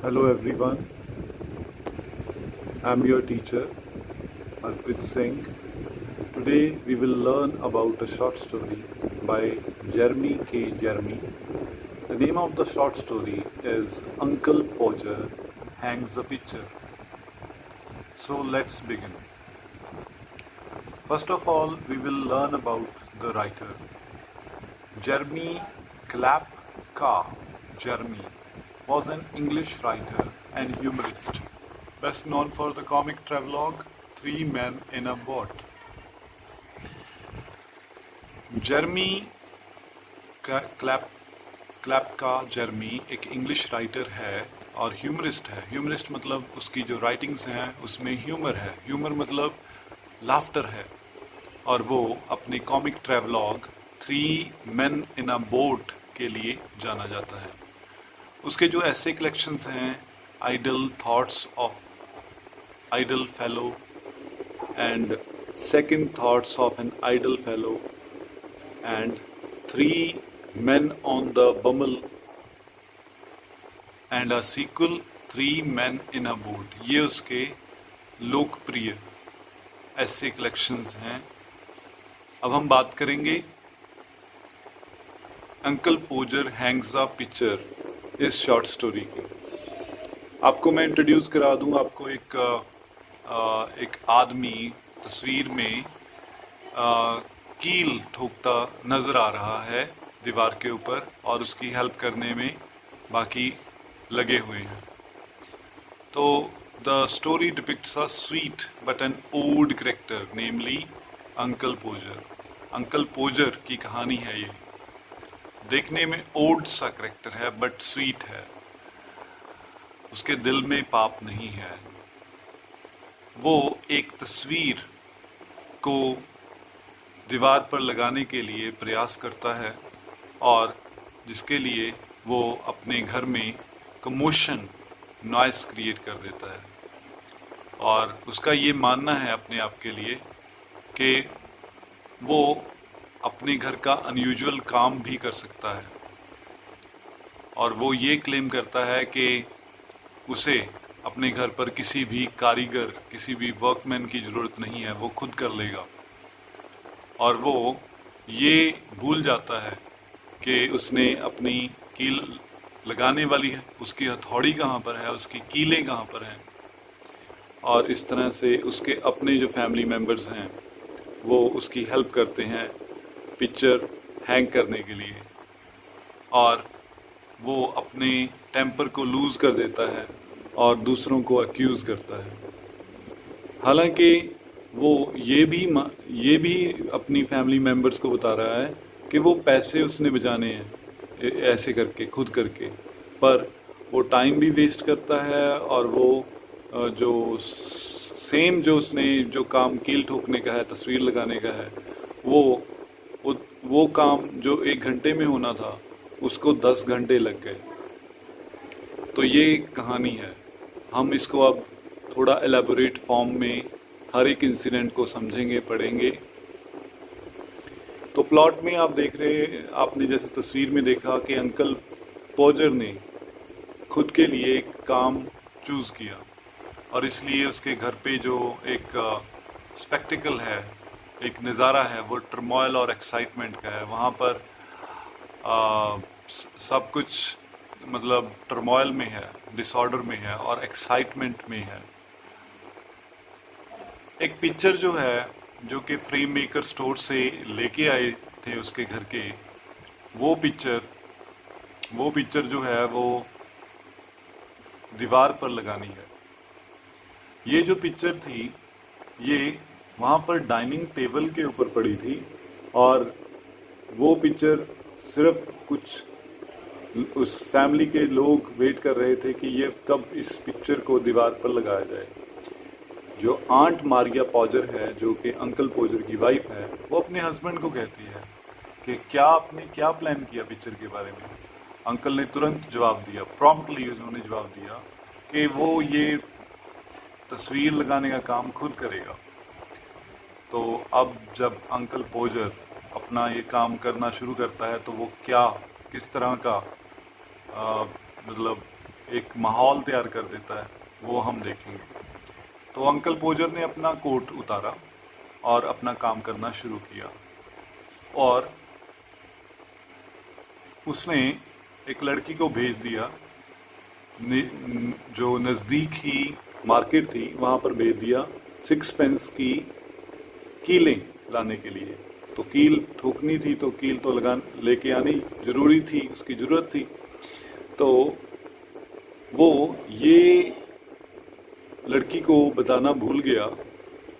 Hello everyone, I'm your teacher Arpit Singh. Today we will learn about a short story by Jeremy K. Jeremy. The name of the short story is Uncle Podger Hangs a Picture. So let's begin. First of all, we will learn about the writer. Jeremy Klapka Jeremy was an English writer and humorist, best known for the comic travelogue Three Men in a Boat. Jeremy क्लैपका जर्मी एक English writer है और humourist है। Humourist मतलब उसकी जो writings हैं उसमें humour है। ह्यूमर मतलब लाफ्टर है। और वो अपने कॉमिक ट्रैवलॉग थ्री मेन इन अ बोट के लिए जाना जाता है। उसके जो ऐसे कलेक्शंस हैं idle thoughts of idle fellow and second thoughts of an idle fellow and three men on the Bummel and a sequel Three Men in a Boat, ये उसके लोकप्रिय ऐसे कलेक्शंस हैं। अब हम बात करेंगे अंकल पोजर हैंग्स अ पिक्चर इस शॉर्ट स्टोरी की। आपको मैं इंट्रोड्यूस करा दूं। आपको एक आदमी तस्वीर में कील ठोकता नजर आ रहा है दीवार के ऊपर और उसकी हेल्प करने में बाकी लगे हुए हैं। तो the story depicts a sweet but an old character namely uncle Podger. Uncle Podger की कहानी है ये। देखने में ओल्ड सा कैरेक्टर है बट स्वीट है। उसके दिल में पाप नहीं है। वो एक तस्वीर को दीवार पर लगाने के लिए प्रयास करता है और जिसके लिए वो अपने घर में कमोशन नॉइस क्रिएट कर देता है। और उसका ये मानना है अपने आप के लिए कि वो अपने घर का अनयूजुअल काम भी कर सकता है। और वो ये क्लेम करता है कि उसे अपने घर पर किसी भी कारीगर, किसी भी वर्कमैन की ज़रूरत नहीं है, वो खुद कर लेगा। और वो ये भूल जाता है कि उसने अपनी कील लगाने वाली है, उसकी हथौड़ी कहाँ पर है, उसकी कीलें कहाँ पर हैं। और इस तरह से उसके अपने जो फैमिली मेम्बर्स हैं वो उसकी हेल्प करते हैं पिक्चर हैंग करने के लिए। और वो अपने टेम्पर को लूज़ कर देता है और दूसरों को अक्यूज़ करता है। हालांकि वो ये भी अपनी फैमिली मेम्बर्स को बता रहा है कि वो पैसे उसने बचाने हैं ऐसे करके, खुद करके, पर वो टाइम भी वेस्ट करता है। और वो जो सेम जो उसने जो काम कील ठोकने का है, तस्वीर लगाने का है, वो काम जो 1 घंटे में होना था उसको 10 घंटे लग गए। तो ये कहानी है। हम इसको अब थोड़ा एलेबोरेट फॉर्म में हर एक इंसिडेंट को समझेंगे, पढ़ेंगे। तो प्लॉट में आप देख रहे, आपने जैसे तस्वीर में देखा कि अंकल पोजर ने खुद के लिए एक काम चूज़ किया और इसलिए उसके घर पे जो एक स्पेक्टिकल है, एक नज़ारा है, वो टर्मोइल और एक्साइटमेंट का है। वहाँ पर सब कुछ मतलब टर्मोइल में है, डिसऑर्डर में है और एक्साइटमेंट में है। एक पिक्चर जो है, जो कि फ्रेम मेकर स्टोर से लेके आए थे उसके घर के, वो पिक्चर जो है वो दीवार पर लगानी है। ये जो पिक्चर थी ये वहाँ पर डाइनिंग टेबल के ऊपर पड़ी थी और वो पिक्चर सिर्फ कुछ उस फैमिली के लोग वेट कर रहे थे कि ये कब इस पिक्चर को दीवार पर लगाया जाए। जो आंट मारिया पोजर है, जो कि अंकल पोजर की वाइफ है, वो अपने हस्बैंड को कहती है कि क्या आपने क्या प्लान किया पिक्चर के बारे में। अंकल ने तुरंत जवाब दिया, प्रॉम्प्टली उन्होंने जवाब दिया कि वो ये तस्वीर लगाने का काम खुद करेगा। तो अब जब अंकल पोजर अपना ये काम करना शुरू करता है तो वो किस तरह का मतलब एक माहौल तैयार कर देता है, वो हम देखेंगे। तो अंकल पोजर ने अपना कोट उतारा और अपना काम करना शुरू किया, और उसने एक लड़की को भेज दिया, जो नज़दीक ही मार्केट थी वहाँ पर भेज दिया 6 पेंस की कीलें लाने के लिए। तो कील ठोकनी थी, तो कील तो लेके आनी जरूरी थी, उसकी ज़रूरत थी। तो वो ये लड़की को बताना भूल गया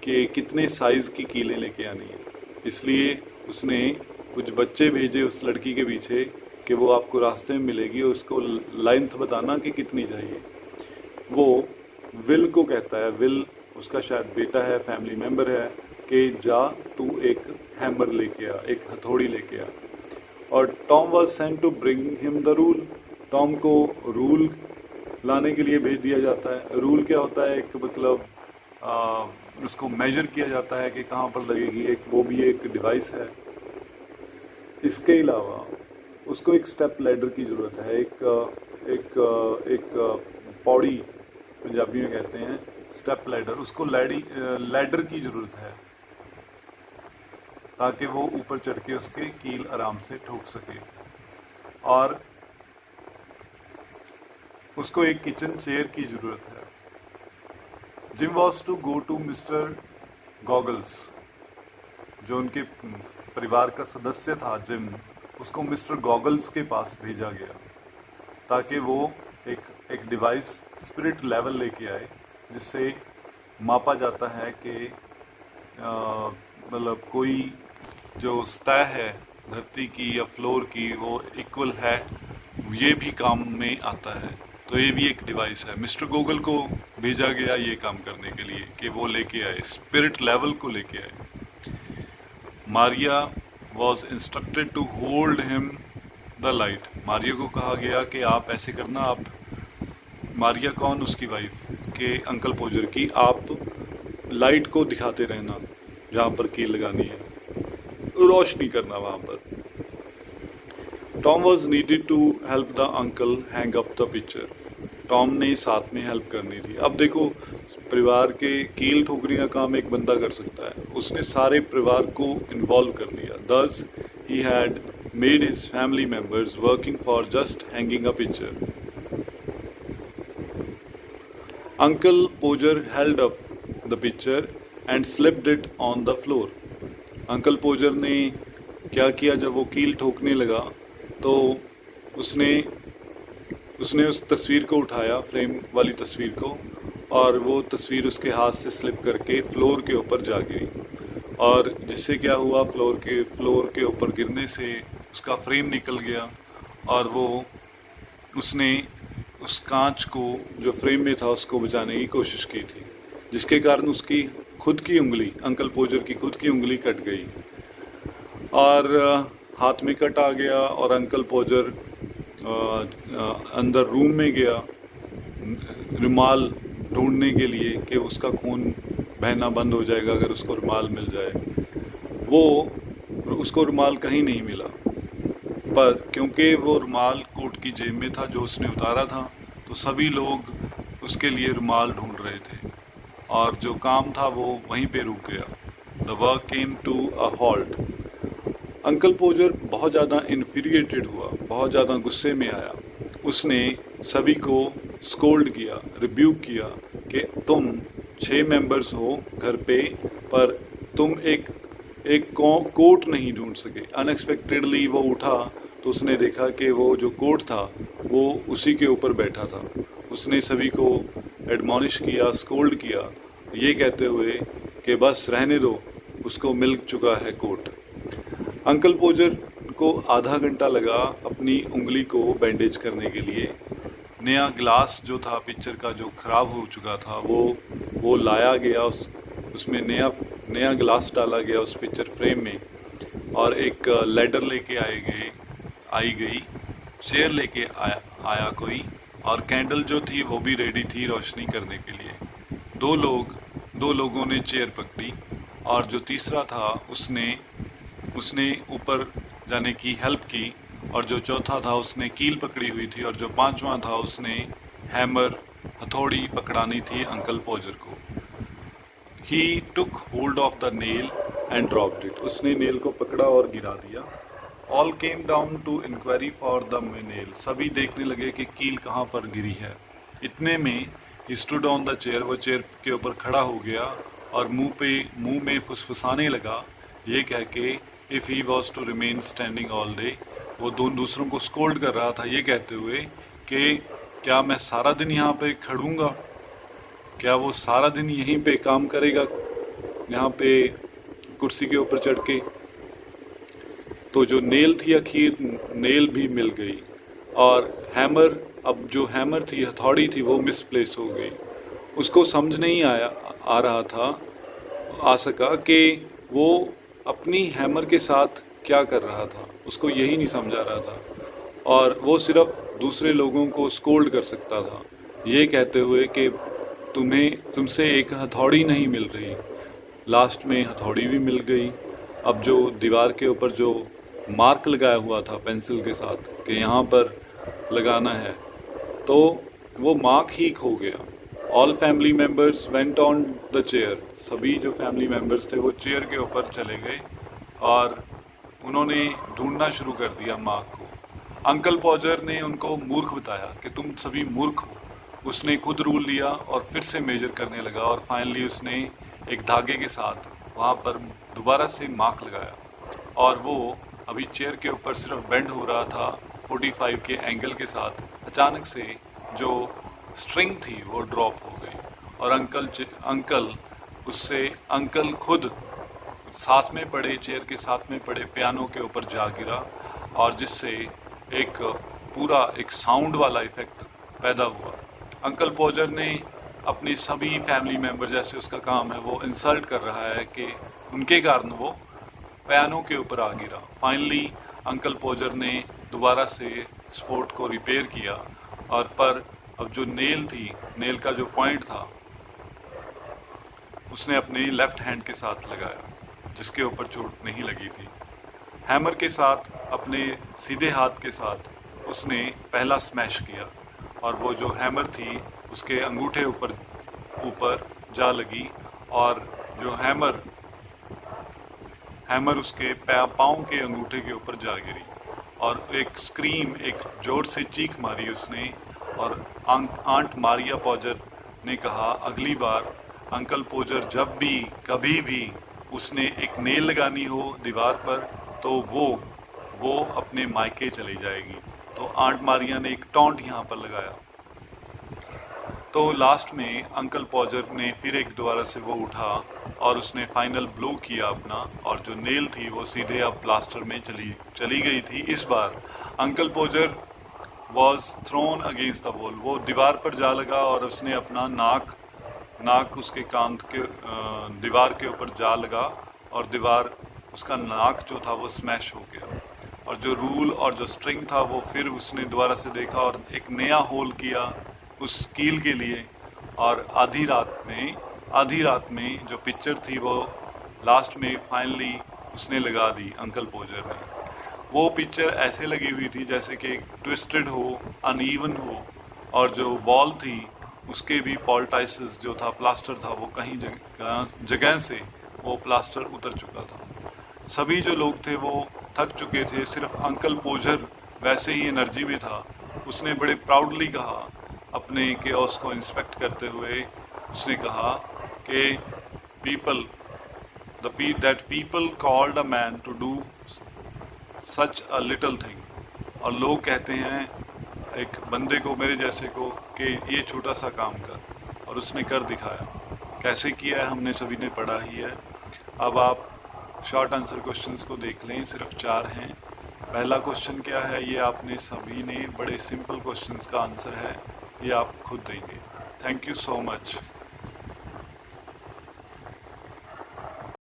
कि कितने साइज़ की कीलें लेके आनी है, इसलिए उसने कुछ बच्चे भेजे उस लड़की के पीछे कि वो आपको रास्ते में मिलेगी और उसको लेंथ बताना कि कितनी चाहिए। वो विल को कहता है, विल उसका शायद बेटा है, फैमिली मेम्बर है, कि जा तू एक हैमर लेके आ, एक हथौड़ी लेके आ। और Tom was sent to bring him the rule. Tom को रूल लाने के लिए भेज दिया जाता है। रूल क्या होता है? एक मतलब उसको मेजर किया जाता है कि कहाँ पर लगेगी, एक वो भी एक डिवाइस है। इसके अलावा उसको एक स्टेप लैडर की ज़रूरत है, एक पौड़ी पंजाबी में कहते हैं स्टेप लैडर, उसको लैडर की ज़रूरत है ताकि वो ऊपर चढ़ के उसके कील आराम से ठोक सके। और उसको एक किचन चेयर की ज़रूरत है। Jim was to go to mister Goggles, जो उनके परिवार का सदस्य था जिम, उसको मिस्टर गॉगल्स के पास भेजा गया ताकि वो एक डिवाइस स्पिरिट लेवल लेके आए, जिससे मापा जाता है कि मतलब कोई जो सतह है धरती की या फ्लोर की वो इक्वल है, ये भी काम में आता है। तो ये भी एक डिवाइस है। मिस्टर गूगल को भेजा गया ये काम करने के लिए कि वो लेके आए, स्पिरिट लेवल को लेके आए। Maria was instructed to hold him the light. Maria को कहा गया कि आप ऐसे करना, आप, मारिया कौन? उसकी वाइफ के अंकल पोजर की, आप लाइट को दिखाते रहना जहाँ पर कील लगानी है, रोशनी करना वहाँ पर। Tom was needed to help the uncle hang up the picture. Tom ने साथ में हेल्प करनी थी। अब देखो, परिवार के कील ठोकने का काम एक बंदा कर सकता है, उसने सारे परिवार को इन्वॉल्व कर लिया। Thus he had made his family members working for just hanging a picture. Uncle Poger held up the picture and slipped it on the floor. Uncle Podger ने क्या किया? जब वो कील ठोकने लगा तो उसने उस तस्वीर को उठाया, फ्रेम वाली तस्वीर को, और वो तस्वीर उसके हाथ से स्लिप करके फ्लोर के ऊपर जा गिरी। और जिससे क्या हुआ, फ्लोर के ऊपर गिरने से उसका फ्रेम निकल गया, और उसने उस कांच को जो फ्रेम में था उसको बचाने की कोशिश की थी, जिसके कारण उसकी खुद की उंगली, अंकल पोजर की खुद की उंगली कट गई और हाथ में कट आ गया। और अंकल पोजर अंदर रूम में गया रुमाल ढूंढने के लिए कि उसका खून बहना बंद हो जाएगा अगर उसको रुमाल मिल जाए। उसको रुमाल कहीं नहीं मिला, पर क्योंकि वो रुमाल कोट की जेब में था जो उसने उतारा था, तो सभी लोग उसके लिए रुमाल ढूंढ रहे थे और जो काम था वो वहीं पे रुक गया। The work came to a halt. Uncle Podger बहुत ज़्यादा इन्फीरिएटेड हुआ, बहुत ज़्यादा गुस्से में आया। उसने सभी को स्कोल्ड किया, रिब्यूक किया कि तुम 6 मेंबर्स हो घर पे, पर तुम एक कोट नहीं ढूंढ सके। अनएक्सपेक्टेडली वो उठा तो उसने देखा कि वो जो कोट था वो उसी के ऊपर बैठा था। उसने सभी को एडमॉनिश किया, स्कोल्ड किया, ये कहते हुए कि बस रहने दो, उसको मिल चुका है कोट। अंकल पोजर को आधा घंटा लगा अपनी उंगली को बैंडेज करने के लिए। नया ग्लास जो था पिक्चर का, जो ख़राब हो चुका था, वो लाया गया, उसमें नया ग्लास डाला गया उस पिक्चर फ्रेम में, और एक लैडर लेके आई गई, चेयर लेके आया कोई, और कैंडल जो थी वो भी रेडी थी रोशनी करने के लिए। दो लोगों ने चेयर पकड़ी, और जो तीसरा था उसने ऊपर जाने की हेल्प की, और जो चौथा था उसने कील पकड़ी हुई थी, और जो पांचवा था उसने हैमर हथौड़ी पकड़ानी थी अंकल पोजर को। He took hold of the nail and dropped it. उसने नेल को पकड़ा और गिरा दिया। All came down to inquiry for the nail. सभी देखने लगे कि कील कहाँ पर गिरी है। इतने में he stood on the chair, वो चेयर के ऊपर खड़ा हो गया और मुंह में फुसफुसाने लगा, ये कह के if he was to remain standing all day, वो दूसरों को स्कोल्ड कर रहा था ये कहते हुए कि क्या मैं सारा दिन यहाँ पे खड़ूंगा, क्या वो सारा दिन यहीं पे काम करेगा, यहाँ पे कुर्सी के ऊपर चढ़ के। तो जो नेल थी, आखिर नेल भी मिल गई और हैमर, अब जो हैमर थी, हथौड़ी थी, वो मिसप्लेस हो गई। उसको समझ नहीं आ रहा था, आ सका कि वो अपनी हैमर के साथ क्या कर रहा था, उसको यही नहीं समझ आ रहा था और वो सिर्फ दूसरे लोगों को स्कोल्ड कर सकता था ये कहते हुए कि तुमसे एक हथौड़ी नहीं मिल रही। लास्ट में हथौड़ी भी मिल गई। अब जो दीवार के ऊपर जो मार्क लगाया हुआ था पेंसिल के साथ कि यहाँ पर लगाना है, तो वो मार्क ही खो गया। All family members went on the chair. सभी जो फैमिली मेम्बर्स थे वो चेयर के ऊपर चले गए और उन्होंने ढूंढना शुरू कर दिया मार्क को। अंकल पोजर ने उनको मूर्ख बताया कि तुम सभी मूर्ख हो। उसने खुद रूल लिया और फिर से मेजर करने लगा और फाइनली उसने एक धागे के साथ वहाँ पर दोबारा से मार्क लगाया और वो अभी चेयर के ऊपर सिर्फ बेंड हो रहा था 45 के एंगल के साथ। अचानक से जो स्ट्रिंग थी वो ड्रॉप हो गई और अंकल खुद साथ में पड़े, चेयर के साथ में पड़े पियानो के ऊपर जा गिरा और जिससे एक साउंड वाला इफेक्ट पैदा हुआ। अंकल पोजर ने अपनी सभी फैमिली मेंबर, जैसे उसका काम है, वो इंसल्ट कर रहा है कि उनके कारण वो पियानो के ऊपर आ गिरा। फाइनली अंकल पोजर ने दोबारा से स्पोर्ट को रिपेयर किया और पर अब जो नेल थी, नेल का जो पॉइंट था, उसने अपने लेफ्ट हैंड के साथ लगाया जिसके ऊपर चोट नहीं लगी थी। हैमर के साथ अपने सीधे हाथ के साथ उसने पहला स्मैश किया और वो जो हैमर थी उसके अंगूठे ऊपर जा लगी और जो हैमर उसके पाँव के अंगूठे के ऊपर जा गिरी और एक जोर से चीख मारी उसने। और आंट मारिया पोजर ने कहा, अगली बार अंकल पोजर जब भी कभी भी उसने एक नेल लगानी हो दीवार पर तो वो अपने मायके चली जाएगी। तो आंट मारिया ने एक टॉन्ट यहाँ पर लगाया। तो लास्ट में अंकल पोजर ने फिर एक दोबारा से वो उठा और उसने फाइनल ब्लो किया अपना और जो नेल थी वो सीधे अब प्लास्टर में चली गई थी। इस बार uncle Podger was thrown against the wall. वो दीवार पर जा लगा और उसने अपना नाक उसके कान के दीवार के ऊपर जा लगा और उसका नाक जो था वो स्मैश हो गया और जो रूल और जो स्ट्रिंग था वो फिर उसने दोबारा से देखा और एक नया होल किया उस कील के लिए। और आधी रात में जो पिक्चर थी वो लास्ट में फाइनली उसने लगा दी अंकल पोजर ने। वो पिक्चर ऐसे लगी हुई थी जैसे कि ट्विस्टेड हो, अनइवन हो और जो वॉल थी उसके भी पॉल्टाइसिस जो था, प्लास्टर था, वो कहीं जगह से वो प्लास्टर उतर चुका था। सभी जो लोग थे वो थक चुके थे, सिर्फ अंकल पोजर वैसे ही एनर्जी में था। उसने बड़े प्राउडली कहा, अपने केओस को इंस्पेक्ट करते हुए उसने कहा कि people called a man to do such a little thing. और लोग कहते हैं एक बंदे को, मेरे जैसे को, कि ये छोटा सा काम कर, और उसने कर दिखाया। कैसे किया है हमने सभी ने पढ़ा ही है। अब आप शॉर्ट आंसर क्वेश्चंस को देख लें, सिर्फ 4 हैं। पहला क्वेश्चन क्या है, ये आपने सभी ने बड़े सिंपल क्वेश्चंस का आंसर है, ये आप खुद देंगे। Thank you so much.